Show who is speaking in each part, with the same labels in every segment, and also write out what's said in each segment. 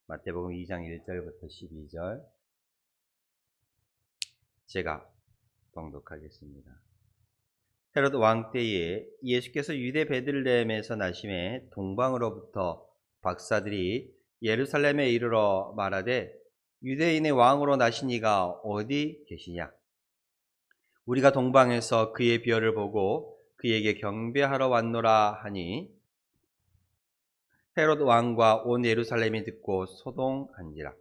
Speaker 1: 마태복음 2장 1절부터 12절 제가 봉독하겠습니다. 헤롯 왕 때에 예수께서 유대 베들레헴에서 나심에 동방으로부터 박사들이 예루살렘에 이르러 말하되 유대인의 왕으로 나신 이가 어디 계시냐? 우리가 동방에서 그의 비열을 보고 그에게 경배하러 왔노라 하니 헤롯 왕과 온 예루살렘이 듣고 소동한지라.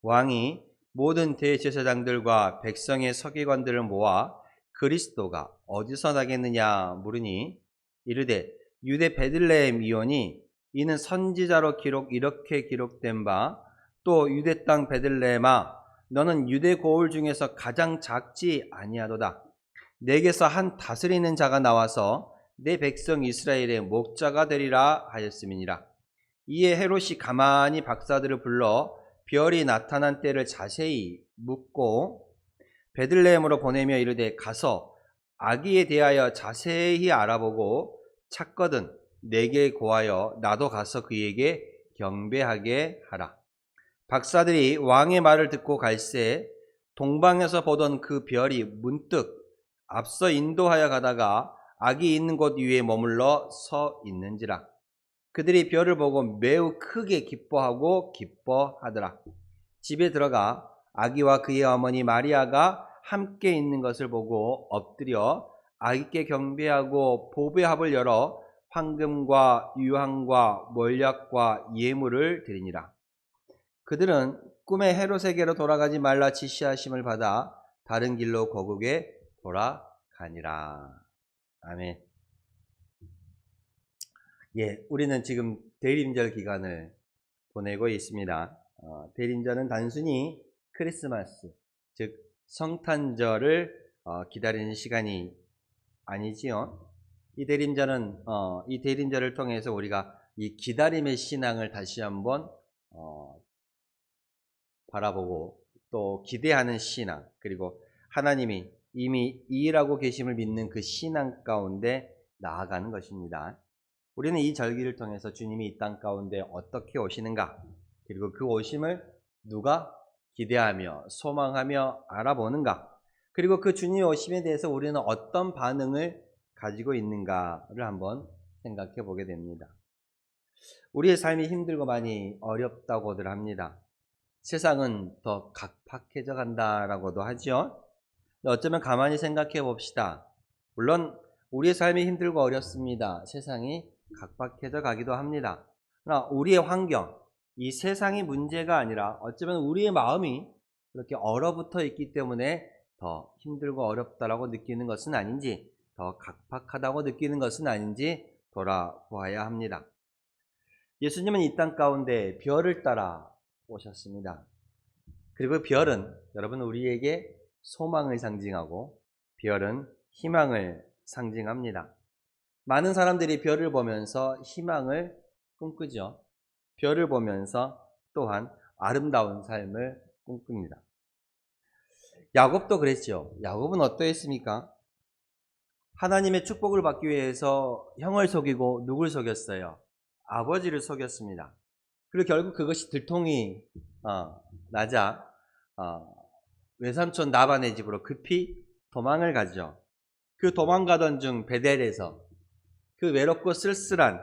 Speaker 1: 왕이 모든 대제사장들과 백성의 서기관들을 모아 그리스도가 어디서 나겠느냐 물으니 이르되 유대 베들레헴이오니 이는 선지자로 이렇게 기록된 바 또 유대 땅 베들레헴아 너는 유대 고을 중에서 가장 작지 아니하도다. 내게서 한 다스리는 자가 나와서 내 백성 이스라엘의 목자가 되리라 하였음이니라. 이에 헤롯이 가만히 박사들을 불러 별이 나타난 때를 자세히 묻고 베들레헴으로 보내며 이르되 가서 아기에 대하여 자세히 알아보고 찾거든 내게 고하여 나도 가서 그에게 경배하게 하라. 박사들이 왕의 말을 듣고 갈새 동방에서 보던 그 별이 문득 앞서 인도하여 가다가 아기 있는 곳 위에 머물러 서 있는지라. 그들이 별을 보고 매우 크게 기뻐하더라. 집에 들어가 아기와 그의 어머니 마리아가 함께 있는 것을 보고 엎드려 아기께 경배하고 보배합을 열어 황금과 유황과 몰약과 예물을 드리니라. 그들은 꿈에 헤롯에게로 돌아가지 말라 지시하심을 받아 다른 길로 고국에 돌아가니라. 아멘. 우리는 지금 대림절 기간을 보내고 있습니다. 대림절은 단순히 크리스마스, 즉 성탄절을 기다리는 시간이 아니지요. 이 대림절을 통해서 우리가 이 기다림의 신앙을 다시 한번 바라보고 또 기대하는 신앙, 그리고 하나님이 이미 일하고 계심을 믿는 그 신앙 가운데 나아가는 것입니다. 우리는 이 절기를 통해서 주님이 이 땅 가운데 어떻게 오시는가, 그리고 그 오심을 누가 기대하며 소망하며 알아보는가, 그리고 그 주님의 오심에 대해서 우리는 어떤 반응을 가지고 있는가를 한번 생각해 보게 됩니다. 우리의 삶이 힘들고 많이 어렵다고들 합니다. 세상은 더 각박해져 간다라고도 하죠. 어쩌면 가만히 생각해 봅시다. 물론 우리의 삶이 힘들고 어렵습니다. 세상이 각박해져 가기도 합니다. 그러나 우리의 환경, 이 세상이 문제가 아니라 어쩌면 우리의 마음이 그렇게 얼어붙어 있기 때문에 더 힘들고 어렵다라고 느끼는 것은 아닌지, 더 각박하다고 느끼는 것은 아닌지 돌아보아야 합니다. 예수님은 이 땅 가운데 별을 따라 오셨습니다. 그리고 별은 여러분 우리에게 소망을 상징하고 별은 희망을 상징합니다. 많은 사람들이 별을 보면서 희망을 꿈꾸죠. 별을 보면서 또한 아름다운 삶을 꿈꿉니다. 야곱도 그랬죠. 야곱은 어떠했습니까? 하나님의 축복을 받기 위해서 형을 속이고 누굴 속였어요? 아버지를 속였습니다. 그리고 결국 그것이 들통이 나자 외삼촌 라반의 집으로 급히 도망을 가죠. 그 도망가던 중 베델에서 그 외롭고 쓸쓸한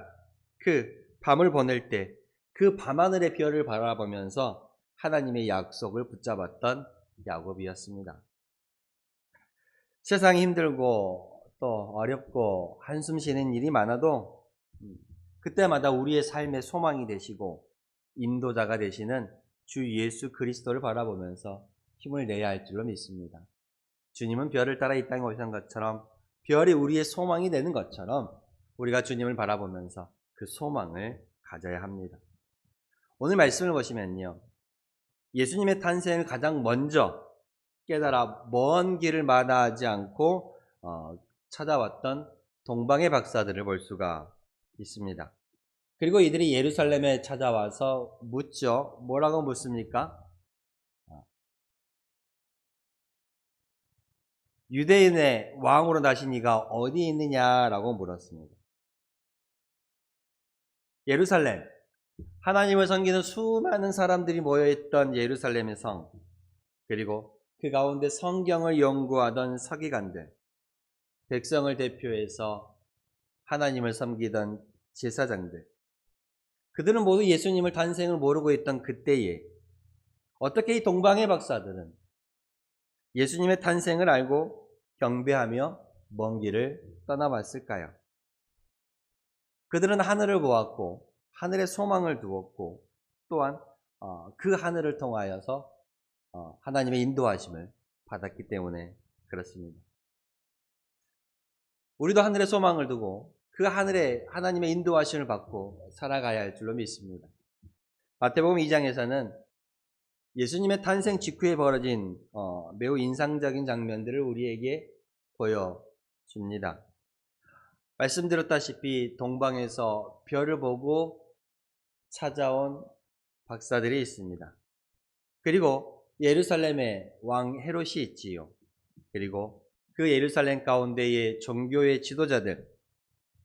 Speaker 1: 그 밤을 보낼 때 그 밤하늘의 별을 바라보면서 하나님의 약속을 붙잡았던 야곱이었습니다. 세상이 힘들고 또 어렵고 한숨 쉬는 일이 많아도 그때마다 우리의 삶의 소망이 되시고 인도자가 되시는 주 예수 그리스도를 바라보면서 힘을 내야 할 줄로 믿습니다. 주님은 별을 따라 이 땅에 오신 것처럼 별이 우리의 소망이 되는 것처럼 우리가 주님을 바라보면서 그 소망을 가져야 합니다. 오늘 말씀을 보시면요, 예수님의 탄생을 가장 먼저 깨달아 먼 길을 마다하지 않고 찾아왔던 동방의 박사들을 볼 수가 있습니다. 그리고 이들이 예루살렘에 찾아와서 묻죠. 뭐라고 묻습니까? 유대인의 왕으로 나신 이가 어디 있느냐라고 물었습니다. 예루살렘, 하나님을 섬기는 수많은 사람들이 모여있던 예루살렘의 성, 그리고 그 가운데 성경을 연구하던 서기관들, 백성을 대표해서 하나님을 섬기던 제사장들, 그들은 모두 예수님을 탄생을 모르고 있던 그때에 어떻게 이 동방의 박사들은 예수님의 탄생을 알고 경배하며 먼 길을 떠나봤을까요? 그들은 하늘을 보았고 하늘에 소망을 두었고 또한 그 하늘을 통하여서 하나님의 인도하심을 받았기 때문에 그렇습니다. 우리도 하늘에 소망을 두고 그 하늘에 하나님의 인도하심을 받고 살아가야 할 줄로 믿습니다. 마태복음 2장에서는 예수님의 탄생 직후에 벌어진 매우 인상적인 장면들을 우리에게 보여줍니다. 말씀드렸다시피 동방에서 별을 보고 찾아온 박사들이 있습니다. 그리고 예루살렘에 왕 헤롯이 있지요. 그리고 그 예루살렘 가운데의 종교의 지도자들,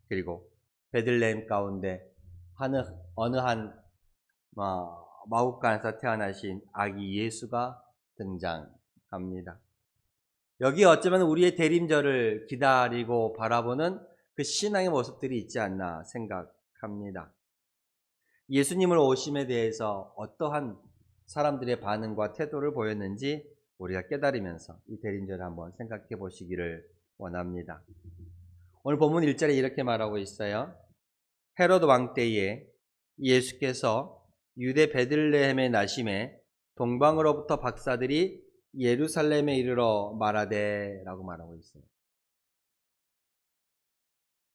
Speaker 1: 그리고 베들레헴 가운데 어느 한 마국간에서 태어나신 아기 예수가 등장합니다. 여기에 어쩌면 우리의 대림절을 기다리고 바라보는 그 신앙의 모습들이 있지 않나 생각합니다. 예수님을 오심에 대해서 어떠한 사람들의 반응과 태도를 보였는지 우리가 깨달으면서 이 대림절을 한번 생각해 보시기를 원합니다. 오늘 본문 1절에 이렇게 말하고 있어요. 헤로드 왕 때에 예수께서 유대 베들레헴에 나심에 동방으로부터 박사들이 예루살렘에 이르러 말하되 라고 말하고 있어요.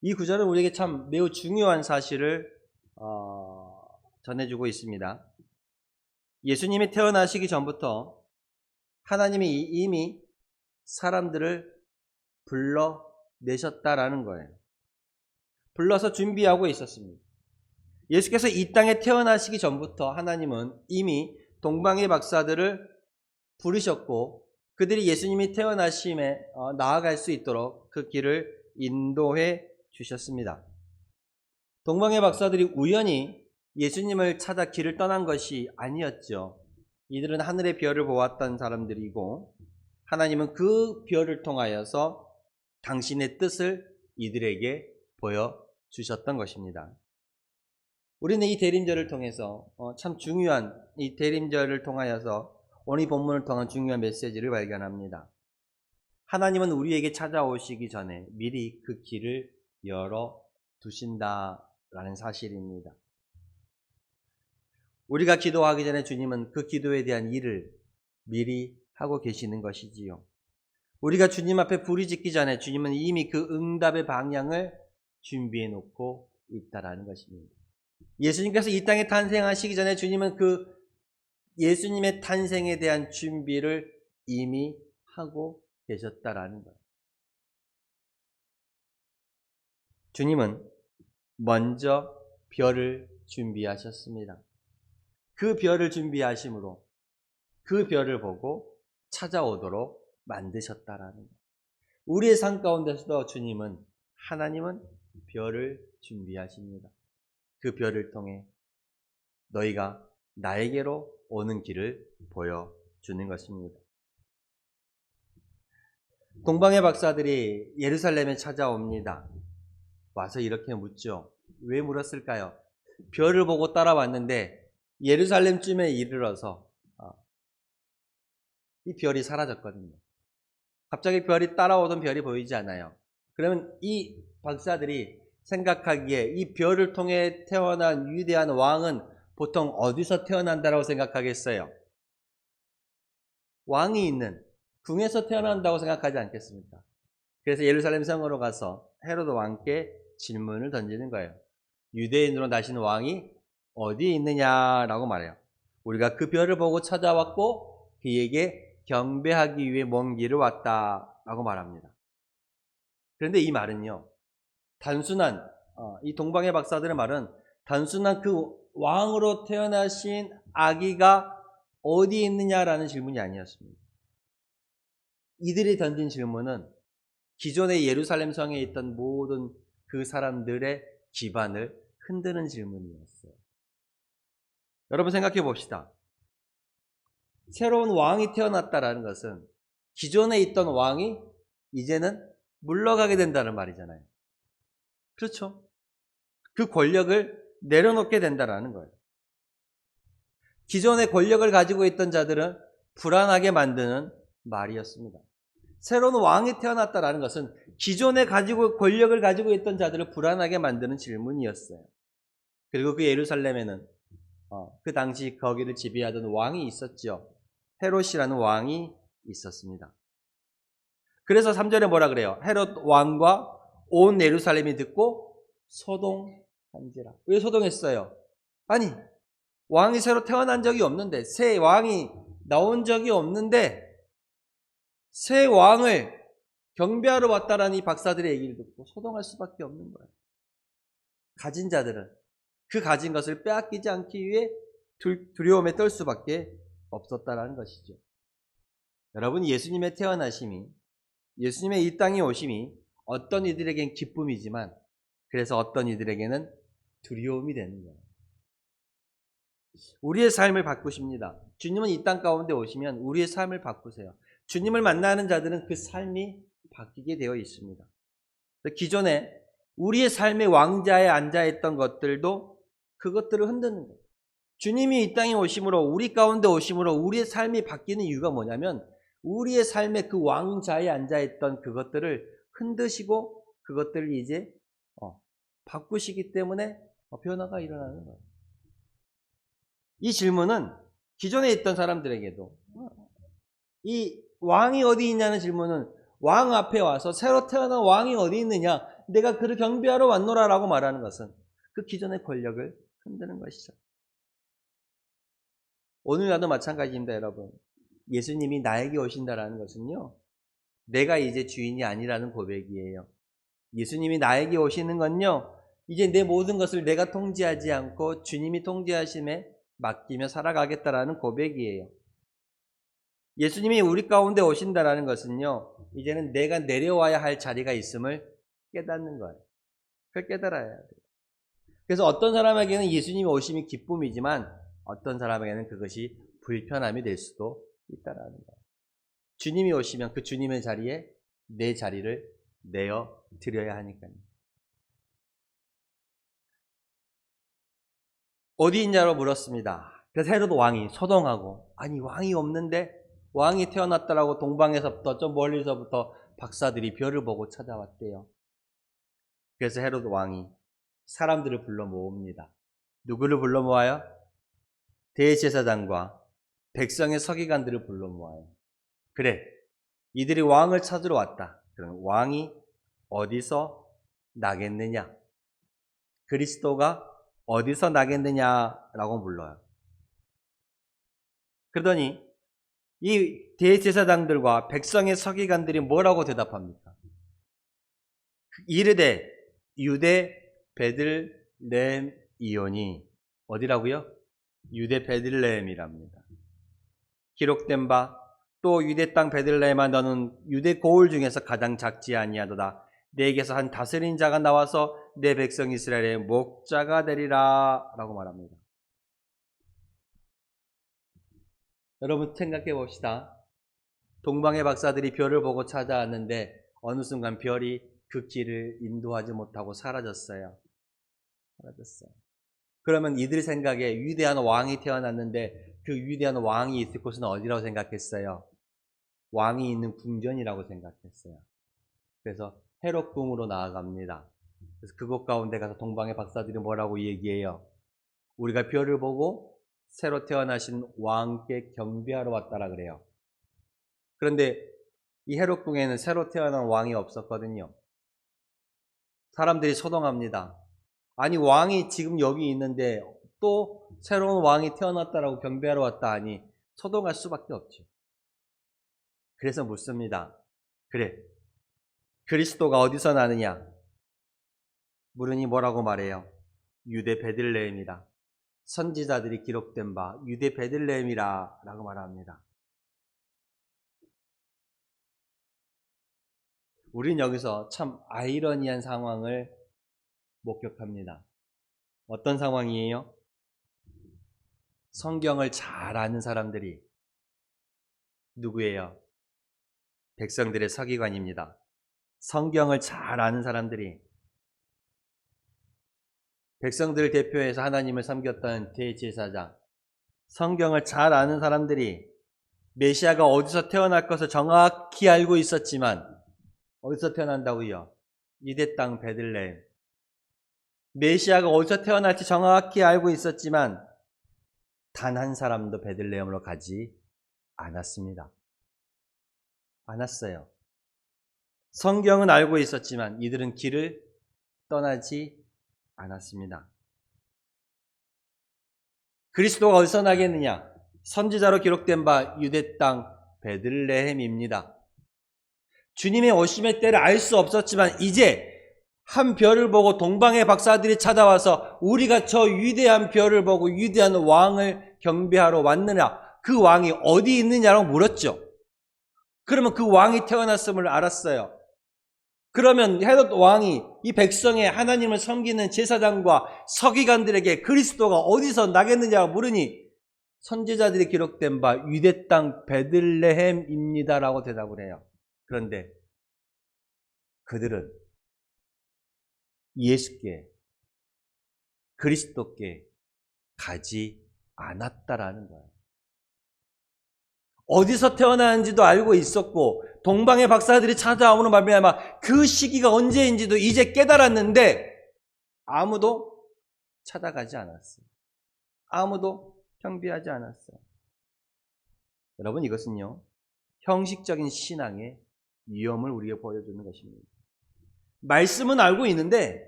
Speaker 1: 이 구절은 우리에게 참 매우 중요한 사실을 전해주고 있습니다. 예수님이 태어나시기 전부터 하나님이 이미 사람들을 불러내셨다라는 거예요. 불러서 준비하고 있었습니다. 예수께서 이 땅에 태어나시기 전부터 하나님은 이미 동방의 박사들을 부르셨고 그들이 예수님이 태어나심에 나아갈 수 있도록 그 길을 인도해 주셨습니다. 동방의 박사들이 우연히 예수님을 찾아 길을 떠난 것이 아니었죠. 이들은 하늘의 별을 보았던 사람들이고 하나님은 그 별을 통하여서 당신의 뜻을 이들에게 보여주셨던 것입니다. 우리는 이 대림절을 통해서 참 중요한 이 대림절을 통하여서 오늘 이 본문을 통한 중요한 메시지를 발견합니다. 하나님은 우리에게 찾아오시기 전에 미리 그 길을 열어두신다라는 사실입니다. 우리가 기도하기 전에 주님은 그 기도에 대한 일을 미리 하고 계시는 것이지요. 우리가 주님 앞에 부르짖기 전에 주님은 이미 그 응답의 방향을 준비해 놓고 있다라는 것입니다. 예수님께서 이 땅에 탄생하시기 전에 주님은 그 예수님의 탄생에 대한 준비를 이미 하고 계셨다라는 것. 주님은 먼저 별을 준비하셨습니다. 그 별을 준비하심으로 그 별을 보고 찾아오도록 만드셨다라는 것. 우리의 삶 가운데서도 하나님은 별을 준비하십니다. 그 별을 통해 너희가 나에게로 오는 길을 보여주는 것입니다. 동방의 박사들이 예루살렘에 찾아옵니다. 와서 이렇게 묻죠. 왜 물었을까요? 별을 보고 따라왔는데 예루살렘쯤에 이르러서 이 별이 사라졌거든요. 갑자기 따라오던 별이 보이지 않아요. 그러면 이 박사들이 생각하기에 이 별을 통해 태어난 위대한 왕은 보통 어디서 태어난다고 생각하겠어요? 왕이 있는 궁에서 태어난다고 생각하지 않겠습니까? 그래서 예루살렘 성으로 가서 헤로드 왕께 질문을 던지는 거예요. 유대인으로 나신 왕이 어디에 있느냐라고 말해요. 우리가 그 별을 보고 찾아왔고 그에게 경배하기 위해 먼 길을 왔다라고 말합니다. 그런데 이 말은요, 단순한 이 동방의 박사들의 말은 단순한 그 왕으로 태어나신 아기가 어디에 있느냐라는 질문이 아니었습니다. 이들이 던진 질문은 기존의 예루살렘 성에 있던 모든 그 사람들의 기반을 흔드는 질문이었어요. 여러분 생각해 봅시다. 새로운 왕이 태어났다라는 것은 기존에 있던 왕이 이제는 물러가게 된다는 말이잖아요. 그렇죠? 그 권력을 내려놓게 된다는 거예요. 기존의 권력을 가지고 있던 자들은 불안하게 만드는 말이었습니다. 새로운 왕이 태어났다라는 것은 기존에 권력을 가지고 있던 자들을 불안하게 만드는 질문이었어요. 그리고 그 예루살렘에는 그 당시 거기를 지배하던 왕이 있었죠. 헤롯이라는 왕이 있었습니다. 그래서 3절에 뭐라 그래요? 헤롯 왕과 온 예루살렘이 듣고 소동한지라. 왜 소동했어요? 아니, 왕이 새로 태어난 적이 없는데, 새 왕이 나온 적이 없는데 새 왕을 경배하러 왔다라는 이 박사들의 얘기를 듣고 소동할 수밖에 없는 거예요. 가진 자들은 그 가진 것을 빼앗기지 않기 위해 두려움에 떨 수밖에 없었다라는 것이죠. 여러분, 예수님의 태어나심이, 예수님의 이 땅에 오심이 어떤 이들에겐 기쁨이지만 그래서 어떤 이들에게는 두려움이 되는 거예요. 우리의 삶을 바꾸십니다. 주님은 이 땅 가운데 오시면 우리의 삶을 바꾸세요. 주님을 만나는 자들은 그 삶이 바뀌게 되어 있습니다. 기존에 우리의 삶의 왕자에 앉아있던 것들도 그것들을 흔드는 거예요. 주님이 이 땅에 오심으로, 우리 가운데 오심으로 우리의 삶이 바뀌는 이유가 뭐냐면 우리의 삶의 그 왕자에 앉아있던 그것들을 흔드시고 그것들을 이제 바꾸시기 때문에 변화가 일어나는 거예요. 이 질문은 기존에 있던 사람들에게도 이 왕이 어디 있냐는 질문은 왕 앞에 와서 새로 태어난 왕이 어디 있느냐, 내가 그를 경배하러 왔노라라고 말하는 것은 그 기존의 권력을 흔드는 것이죠. 오늘 나도 마찬가지입니다, 여러분. 예수님이 나에게 오신다라는 것은요, 내가 이제 주인이 아니라는 고백이에요. 예수님이 나에게 오시는 건요, 이제 내 모든 것을 내가 통제하지 않고 주님이 통제하심에 맡기며 살아가겠다라는 고백이에요. 예수님이 우리 가운데 오신다라는 것은요, 이제는 내가 내려와야 할 자리가 있음을 깨닫는 거예요. 그걸 깨달아야 돼요. 그래서 어떤 사람에게는 예수님이 오심이 기쁨이지만 어떤 사람에게는 그것이 불편함이 될 수도 있다라는 거예요. 주님이 오시면 그 주님의 자리에 내 자리를 내어 드려야 하니까요. 어디 있냐고 물었습니다. 그래서 헤롯 왕이 소동하고, 아니 왕이 없는데, 왕이 태어났다라고 동방에서부터 좀 멀리서부터 박사들이 별을 보고 찾아왔대요. 그래서 헤롯 왕이 사람들을 불러 모읍니다. 누구를 불러 모아요? 대제사장과 백성의 서기관들을 불러 모아요. 그래, 이들이 왕을 찾으러 왔다. 그럼 왕이 어디서 나겠느냐? 그리스도가 어디서 나겠느냐라고 불러요. 그러더니 이 대제사장들과 백성의 서기관들이 뭐라고 대답합니까? 이르되 유대 베들레헴이오니, 어디라고요? 유대 베들레헴이랍니다. 기록된 바 또 유대 땅 베들레헴아, 너는 유대 고을 중에서 가장 작지 아니하도다. 내게서 한 다스린 자가 나와서 내 백성 이스라엘의 목자가 되리라 라고 말합니다. 여러분 생각해 봅시다. 동방의 박사들이 별을 보고 찾아왔는데 어느 순간 별이 그 길을 인도하지 못하고 사라졌어요. 그러면 이들 생각에 위대한 왕이 태어났는데 그 위대한 왕이 있을 곳은 어디라고 생각했어요? 왕이 있는 궁전이라고 생각했어요. 그래서 헤롯 궁으로 나아갑니다. 그래서 그곳 가운데 가서 동방의 박사들이 뭐라고 얘기해요? 우리가 별을 보고 새로 태어나신 왕께 경배하러 왔다라 그래요. 그런데 이 헤롯 궁에는 새로 태어난 왕이 없었거든요. 사람들이 소동합니다. 아니 왕이 지금 여기 있는데 또 새로운 왕이 태어났다라고 경배하러 왔다 하니 소동할 수밖에 없죠. 그래서 묻습니다. 그래, 그리스도가 어디서 나느냐? 물으니 뭐라고 말해요? 유대 베들레헴이라. 선지자들이 기록된 바 유대 베들레헴이라 라고 말합니다. 우린 여기서 참 아이러니한 상황을 목격합니다. 어떤 상황이에요? 성경을 잘 아는 사람들이 누구예요? 백성들의 서기관입니다. 성경을 잘 아는 사람들이, 백성들을 대표해서 하나님을 섬겼던 대제사장, 성경을 잘 아는 사람들이 메시아가 어디서 태어날 것을 정확히 알고 있었지만, 어디서 태어난다고요? 유대 땅 베들레헴. 메시아가 어디서 태어날지 정확히 알고 있었지만 단 한 사람도 베들레헴으로 가지 않았습니다. 않았어요. 성경은 알고 있었지만 이들은 길을 떠나지 않았습니다. 그리스도가 어디서 나겠느냐? 선지자로 기록된 바 유대 땅 베들레헴입니다. 주님의 오심의 때를 알 수 없었지만 이제 한 별을 보고 동방의 박사들이 찾아와서 우리가 저 위대한 별을 보고 위대한 왕을 경배하러 왔느냐, 그 왕이 어디 있느냐라고 물었죠. 그러면 그 왕이 태어났음을 알았어요. 그러면 헤롯 왕이 이 백성의 하나님을 섬기는 제사장과 서기관들에게 그리스도가 어디서 나겠느냐고 물으니 선지자들이 기록된 바 유대 땅 베들레헴입니다라고 대답을 해요. 그런데 그들은 예수께, 그리스도께 가지 않았다라는 거예요. 어디서 태어나는지도 알고 있었고 동방의 박사들이 찾아오는 말미암아 그 시기가 언제인지도 이제 깨달았는데 아무도 찾아가지 않았어요. 아무도 경배하지 않았어요. 여러분, 이것은요, 형식적인 신앙의 위험을 우리에게 보여주는 것입니다. 말씀은 알고 있는데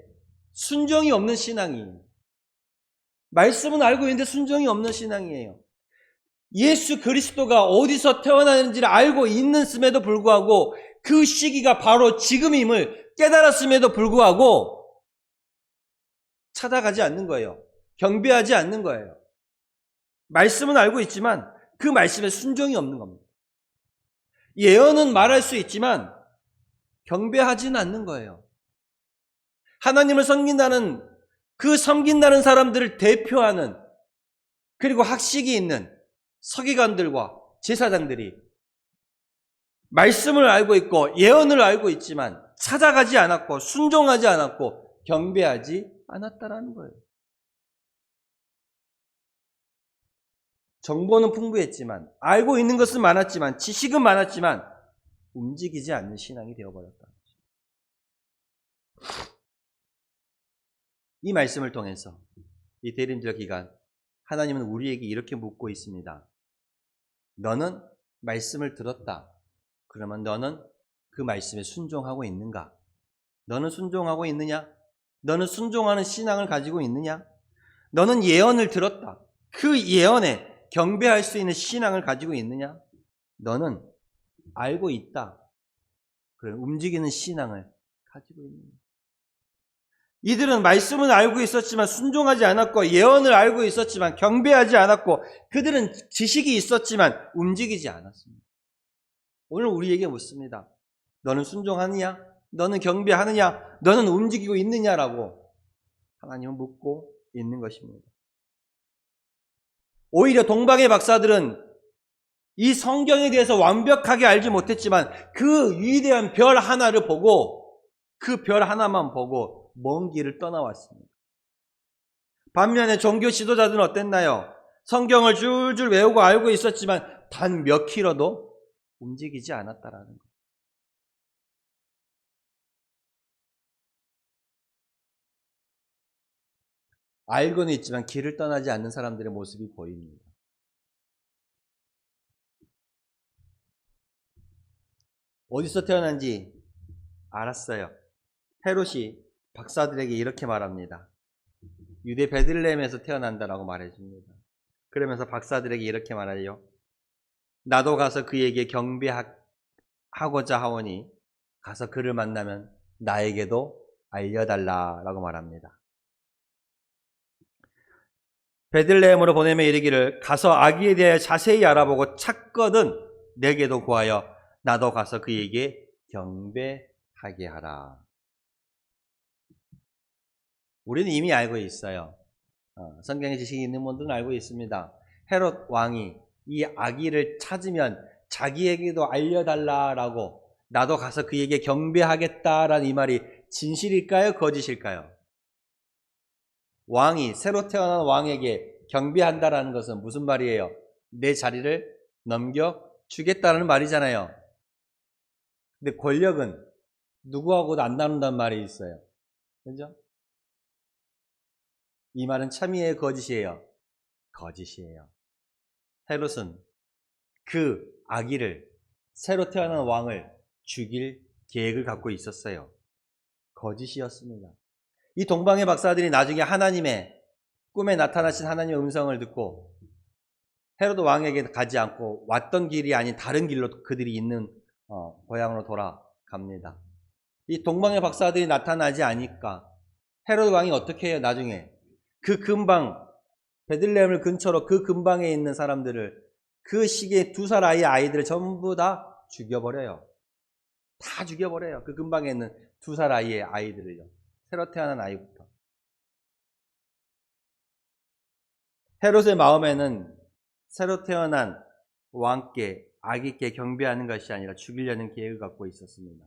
Speaker 1: 순종이 없는 신앙이에요. 말씀은 알고 있는데 순종이 없는 신앙이에요. 예수 그리스도가 어디서 태어나는지를 알고 있음에도 불구하고 그 시기가 바로 지금임을 깨달았음에도 불구하고 찾아가지 않는 거예요. 경배하지 않는 거예요. 말씀은 알고 있지만 그 말씀에 순종이 없는 겁니다. 예언은 말할 수 있지만 경배하지는 않는 거예요. 하나님을 섬긴다는, 그 섬긴다는 사람들을 대표하는, 그리고 학식이 있는 서기관들과 제사장들이 말씀을 알고 있고 예언을 알고 있지만 찾아가지 않았고 순종하지 않았고 경배하지 않았다라는 거예요. 정보는 풍부했지만, 알고 있는 것은 많았지만, 지식은 많았지만 움직이지 않는 신앙이 되어버렸다. 이 말씀을 통해서 이 대림절 기간 하나님은 우리에게 이렇게 묻고 있습니다. 너는 말씀을 들었다. 그러면 너는 그 말씀에 순종하고 있는가? 너는 순종하고 있느냐? 너는 순종하는 신앙을 가지고 있느냐? 너는 예언을 들었다. 그 예언에 경배할 수 있는 신앙을 가지고 있느냐? 너는 알고 있다. 그래, 움직이는 신앙을 가지고 있느냐? 이들은 말씀은 알고 있었지만 순종하지 않았고 예언을 알고 있었지만 경배하지 않았고 그들은 지식이 있었지만 움직이지 않았습니다. 오늘 우리에게 묻습니다. 너는 순종하느냐? 너는 경배하느냐? 너는 움직이고 있느냐라고 하나님은 묻고 있는 것입니다. 오히려 동방의 박사들은 이 성경에 대해서 완벽하게 알지 못했지만 그 위대한 별 하나를 보고, 그 별 하나만 보고 먼 길을 떠나왔습니다. 반면에 종교 지도자들은 어땠나요? 성경을 줄줄 외우고 알고 있었지만 단 몇 킬로도 움직이지 않았다라는 거예요. 알고는 있지만 길을 떠나지 않는 사람들의 모습이 보입니다. 어디서 태어난지 알았어요. 헤롯이 박사들에게 이렇게 말합니다. 유대 베들레헴에서 태어난다라고 말해줍니다. 그러면서 박사들에게 이렇게 말해요. 나도 가서 그에게 경배하고자 하오니 가서 그를 만나면 나에게도 알려달라라고 말합니다. 베들레헴으로 보내며 이르기를 가서 아기에 대해 자세히 알아보고 찾거든 내게도 구하여 나도 가서 그에게 경배하게 하라. 우리는 이미 알고 있어요. 성경의 지식이 있는 분들은 알고 있습니다. 헤롯 왕이 이 아기를 찾으면 자기에게도 알려달라라고 나도 가서 그에게 경배하겠다라는 이 말이 진실일까요? 거짓일까요? 왕이 새로 태어난 왕에게 경배한다라는 것은 무슨 말이에요? 내 자리를 넘겨주겠다는 말이잖아요. 근데 권력은 누구하고도 안 나눈다는 말이 있어요. 그죠? 이 말은 참이에요, 거짓이에요? 거짓이에요. 헤롯은 그 아기를 새로 태어난 왕을 죽일 계획을 갖고 있었어요. 거짓이었습니다. 이 동방의 박사들이 나중에 하나님의 꿈에 나타나신 하나님의 음성을 듣고 헤롯 왕에게 가지 않고 왔던 길이 아닌 다른 길로 그들이 있는 고향으로 돌아갑니다. 이 동방의 박사들이 나타나지 않으니까 헤롯 왕이 어떻게 해요? 나중에 그 근방 베들레헴을 근처로 그 근방에 있는 사람들을 그 시기에 2살 아이들을 전부 다 죽여버려요. 다 죽여버려요. 그 근방에 있는 2살 아이들을요. 새로 태어난 아이부터. 헤롯의 마음에는 새로 태어난 왕께 아기께 경배하는 것이 아니라 죽이려는 계획을 갖고 있었습니다.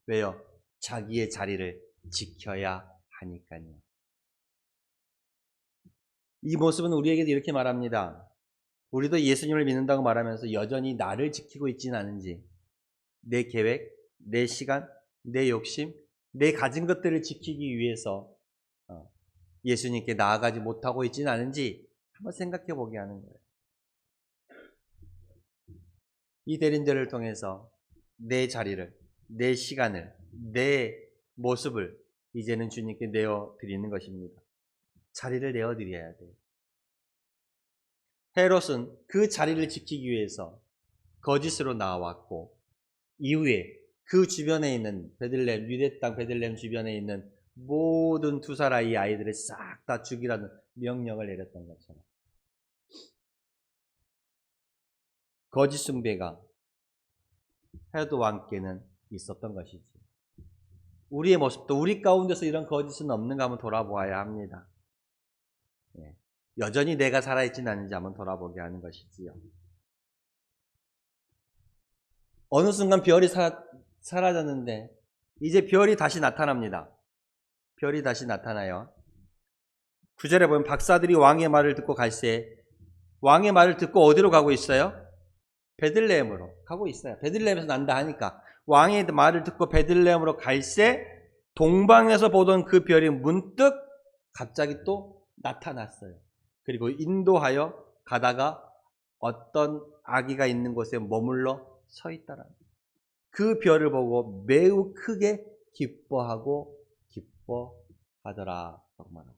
Speaker 1: 왜요? 자기의 자리를 지켜야 하니까요. 이 모습은 우리에게도 이렇게 말합니다. 우리도 예수님을 믿는다고 말하면서 여전히 나를 지키고 있지는 않은지, 내 계획, 내 시간, 내 욕심, 내 가진 것들을 지키기 위해서 예수님께 나아가지 못하고 있지는 않은지 한번 생각해 보게 하는 거예요. 이 대림절을 통해서 내 자리를, 내 시간을, 내 모습을 이제는 주님께 내어드리는 것입니다. 자리를 내어드려야 돼요. 헤롯은 그 자리를 지키기 위해서 거짓으로 나왔고 이후에 그 주변에 있는 베들레헴, 유대 땅 베들레헴 주변에 있는 모든 2살 아이들을 싹 다 죽이라는 명령을 내렸던 것처럼 거짓 숭배가 헤롯 왕께는 있었던 것이지. 우리의 모습도 우리 가운데서 이런 거짓은 없는가 한번 돌아보아야 합니다. 여전히 내가 살아있지는 않은지 한번 돌아보게 하는 것이지요. 어느 순간 별이 사라졌는데 이제 별이 다시 나타납니다. 별이 다시 나타나요. 9절에 보면 박사들이 왕의 말을 듣고 갈새 왕의 말을 듣고 어디로 가고 있어요? 베들레헴으로 가고 있어요. 베들레헴에서 난다 하니까 왕의 말을 듣고 베들레헴으로 갈새 동방에서 보던 그 별이 문득 갑자기 또 나타났어요. 그리고 인도하여 가다가 어떤 아기가 있는 곳에 머물러 서 있다라. 그 별을 보고 매우 크게 기뻐하고 기뻐하더라. 말하고.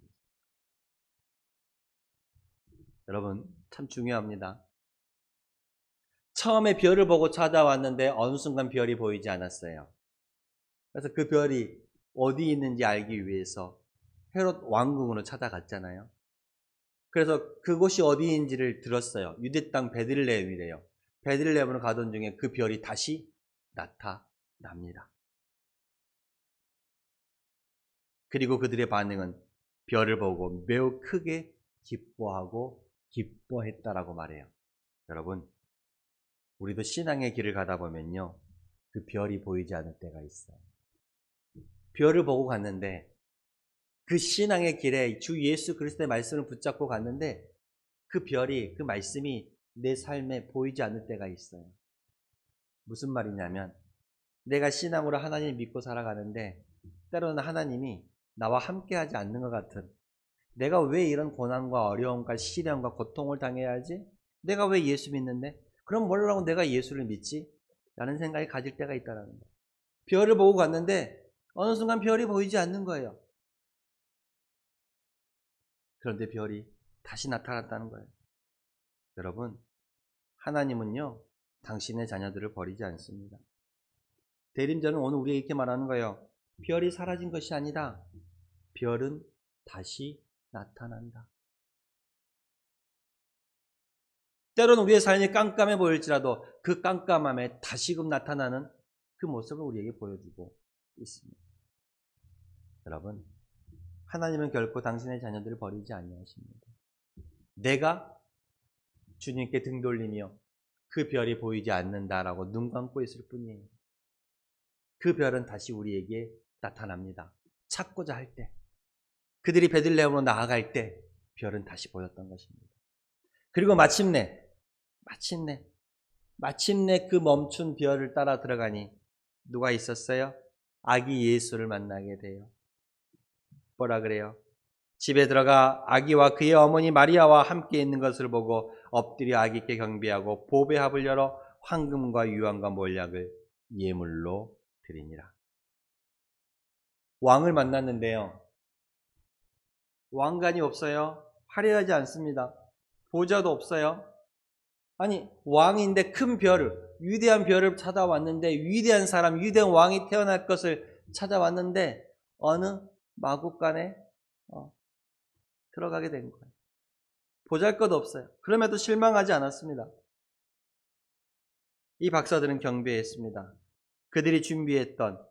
Speaker 1: 여러분 참 중요합니다. 처음에 별을 보고 찾아왔는데 어느 순간 별이 보이지 않았어요. 그래서 그 별이 어디 있는지 알기 위해서 헤롯 왕궁으로 찾아갔잖아요. 그래서 그곳이 어디인지를 들었어요. 유대 땅 베들레헴이래요. 베들레헴으로 가던 중에 그 별이 다시 나타납니다. 그리고 그들의 반응은 별을 보고 매우 크게 기뻐하고 기뻐했다라고 말해요. 여러분, 우리도 신앙의 길을 가다 보면요, 그 별이 보이지 않을 때가 있어요. 별을 보고 갔는데 그 신앙의 길에 주 예수 그리스도의 말씀을 붙잡고 갔는데 그 별이, 그 말씀이 내 삶에 보이지 않을 때가 있어요. 무슨 말이냐면 내가 신앙으로 하나님을 믿고 살아가는데 때로는 하나님이 나와 함께하지 않는 것 같은, 내가 왜 이런 고난과 어려움과 시련과 고통을 당해야 하지? 내가 왜 예수 믿는데? 그럼 뭐라고 내가 예수를 믿지? 라는 생각이 가질 때가 있다는 거예요. 별을 보고 갔는데 어느 순간 별이 보이지 않는 거예요. 그런데 별이 다시 나타났다는 거예요. 여러분, 하나님은요, 당신의 자녀들을 버리지 않습니다. 대림절은 오늘 우리에게 이렇게 말하는 거예요. 별이 사라진 것이 아니다. 별은 다시 나타난다. 때로는 우리의 삶이 깜깜해 보일지라도 그 깜깜함에 다시금 나타나는 그 모습을 우리에게 보여주고 있습니다. 여러분, 하나님은 결코 당신의 자녀들을 버리지 아니하십니다. 내가 주님께 등 돌리며 그 별이 보이지 않는다라고 눈 감고 있을 뿐이에요. 그 별은 다시 우리에게 나타납니다. 찾고자 할 때, 그들이 베들레헴으로 나아갈 때 별은 다시 보였던 것입니다. 그리고 마침내 그 멈춘 별을 따라 들어가니 누가 있었어요? 아기 예수를 만나게 돼요. 뭐라 그래요? 집에 들어가 아기와 그의 어머니 마리아와 함께 있는 것을 보고 엎드려 아기께 경배하고 보배합을 열어 황금과 유황과 몰약을 예물로 드리니라. 왕을 만났는데요. 왕관이 없어요. 화려하지 않습니다. 보좌도 없어요. 아니, 왕인데 큰 별을, 위대한 별을 찾아왔는데, 위대한 사람, 위대한 왕이 태어날 것을 찾아왔는데 어느 마국간에 들어가게 된 거예요. 보잘것 없어요. 그럼에도 실망하지 않았습니다. 이 박사들은 경배했습니다. 그들이 준비했던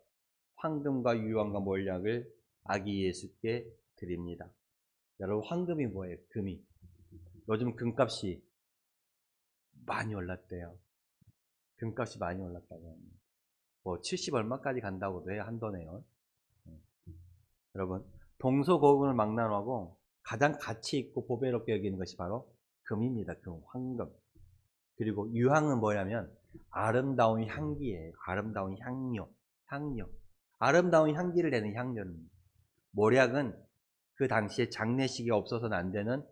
Speaker 1: 황금과 유황과 몰약을 아기 예수께 드립니다. 여러분, 황금이 뭐예요? 금이. 요즘 금값이 많이 올랐대요. 금값이 많이 올랐다고 합니다. 뭐 70 얼마까지 간다고도 해요. 한 돈에요. 여러분, 동서고금을 막론하고 가장 가치 있고 보배롭게 여기는 것이 바로 금입니다. 금, 황금. 그리고 유황은 뭐냐면 아름다운 향기예요. 아름다운 향료. 아름다운 향기를 내는 향료입니다. 몰약은 그 당시에 장례식이 없어서는 안 되는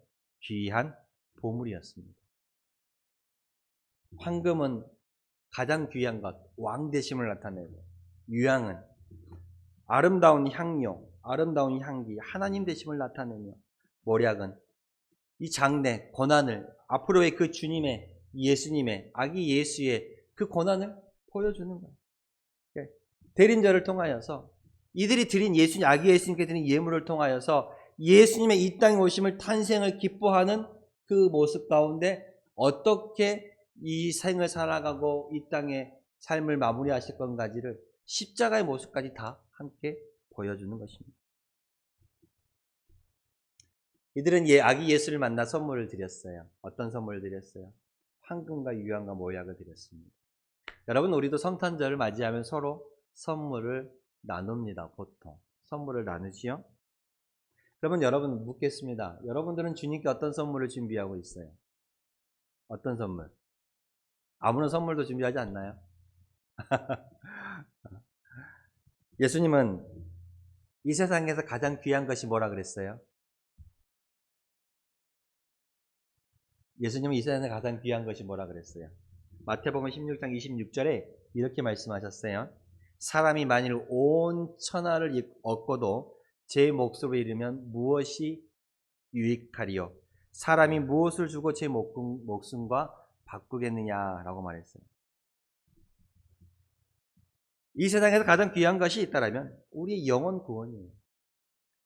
Speaker 1: 귀한 보물이었습니다. 황금은 가장 귀한 것, 왕대심을 나타내고, 유황은 아름다운 향료, 아름다운 향기, 하나님 되심을 나타내며, 몰약은 이 장래, 고난을, 앞으로의 그 주님의, 예수님의, 아기 예수의 그 고난을 보여주는 거예요. 대린절을 통하여서 이들이 드린 예수님, 아기 예수님께 드린 예물을 통하여서 예수님의 이 땅에 오심을 탄생을 기뻐하는 그 모습 가운데 어떻게 이 생을 살아가고 이 땅의 삶을 마무리하실 건가지를 십자가의 모습까지 다 함께 보여주는 것입니다. 이들은 아기 예수를 만나 선물을 드렸어요. 어떤 선물을 드렸어요? 황금과 유황과 모약을 드렸습니다. 여러분, 우리도 성탄절을 맞이하면 서로 선물을 나눕니다. 보통 선물을 나누지요. 그러면 여러분 묻겠습니다. 여러분들은 주님께 어떤 선물을 준비하고 있어요? 어떤 선물? 아무런 선물도 준비하지 않나요? 예수님은 이 세상에서 가장 귀한 것이 뭐라 그랬어요? 예수님은 이 세상에서 가장 귀한 것이 뭐라 그랬어요? 마태복음 16장 26절에 이렇게 말씀하셨어요. 사람이 만일 온 천하를 얻고도 제 몫으로 잃으면 무엇이 유익하리요? 사람이 무엇을 주고 제 목숨과 바꾸겠느냐라고 말했어요. 이 세상에서 가장 귀한 것이 있다면 우리의 영혼 구원이에요.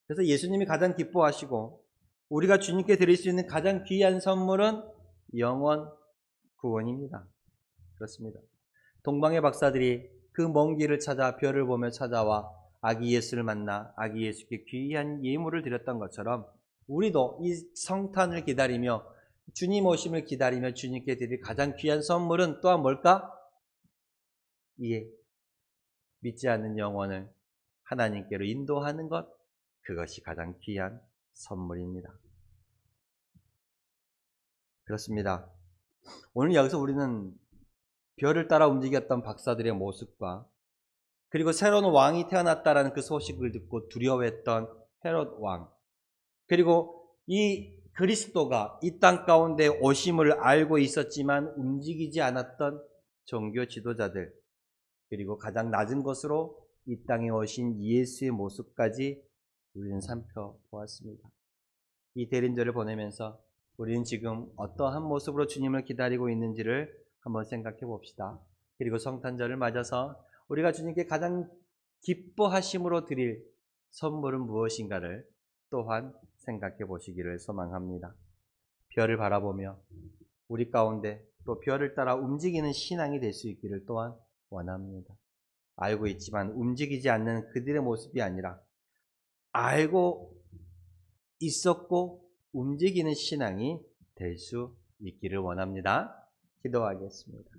Speaker 1: 그래서 예수님이 가장 기뻐하시고 우리가 주님께 드릴 수 있는 가장 귀한 선물은 영혼 구원입니다. 그렇습니다. 동방의 박사들이 그 먼 길을 찾아 별을 보며 찾아와 아기 예수를 만나 아기 예수께 귀한 예물을 드렸던 것처럼 우리도 이 성탄을 기다리며 주님 오심을 기다리며 주님께 드릴 가장 귀한 선물은 또한 뭘까? 믿지 않는 영혼을 하나님께로 인도하는 것, 그것이 가장 귀한 선물입니다. 그렇습니다. 오늘 여기서 우리는 별을 따라 움직였던 박사들의 모습과 그리고 새로운 왕이 태어났다라는 그 소식을 듣고 두려워했던 헤롯 왕, 그리고 이 그리스도가 이 땅 가운데 오심을 알고 있었지만 움직이지 않았던 종교 지도자들, 그리고 가장 낮은 곳으로 이 땅에 오신 예수의 모습까지 우리는 살펴보았습니다. 이 대린절을 보내면서 우리는 지금 어떠한 모습으로 주님을 기다리고 있는지를 한번 생각해 봅시다. 그리고 성탄절을 맞아서 우리가 주님께 가장 기뻐하심으로 드릴 선물은 무엇인가를 또한 생각해 보시기를 소망합니다. 별을 바라보며 우리 가운데 또 별을 따라 움직이는 신앙이 될 수 있기를 또한 원합니다. 알고 있지만 움직이지 않는 그들의 모습이 아니라 알고 있었고 움직이는 신앙이 될 수 있기를 원합니다. 기도하겠습니다.